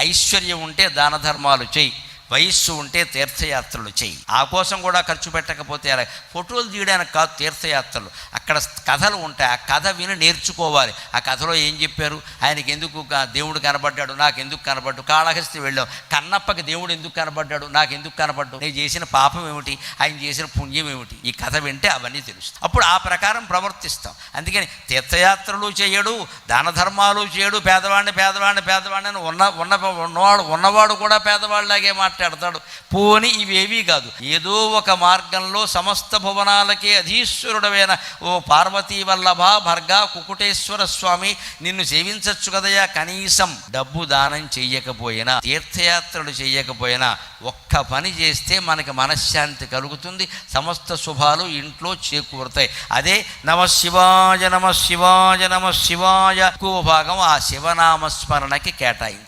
ఐశ్వర్యం ఉంటే దాన ధర్మాలు చెయ్యి, వయస్సు ఉంటే తీర్థయాత్రలు చెయ్యి. ఆ కోసం కూడా ఖర్చు పెట్టకపోతే అలా ఫోటోలు తీయడానికి కాదు తీర్థయాత్రలు. అక్కడ కథలు ఉంటాయి, ఆ కథ విని నేర్చుకోవాలి. ఆ కథలో ఏం చెప్పారు, ఆయనకి ఎందుకు దేవుడు కనబడ్డాడు, నాకు ఎందుకు కనబడ్డు, కాళహస్తి వెళ్ళాం, కన్నప్పకి దేవుడు ఎందుకు కనబడ్డాడు, నాకు ఎందుకు కనబడ్డు, నేను చేసిన పాపం ఏమిటి, ఆయన చేసిన పుణ్యం ఏమిటి, ఈ కథ వింటే అవన్నీ తెలుస్తాయి. అప్పుడు ఆ ప్రకారం ప్రవర్తిస్తాం. అందుకని తీర్థయాత్రలు చేయడు, దాన ధర్మాలు చేయడు, పేదవాడిని ఉన్నవాడు కూడా పేదవాళ్ళలాగే మాట్లాడతాడు. పోని ఇవేవీ కాదు, ఏదో ఒక మార్గంలో సమస్త భువనాలకే అధీశ్వరుడమైన ఓ పార్వతీ వల్లభ భర్గా కుకుటేశ్వర స్వామి, నిన్ను సేవించచ్చు కదయా, కనీసం డబ్బు దానం చెయ్యకపోయినా, తీర్థయాత్రలు చెయ్యకపోయినా ఒక్క పని చేస్తే మనకి మనశ్శాంతి కలుగుతుంది, సమస్త శుభాలు ఇంట్లో చేకూరుతాయి. అదే నమశివాయ నమశివాయ నమశివాయ ఎక్కువ భాగం ఆ శివనామస్మరణకి కేటాయింది.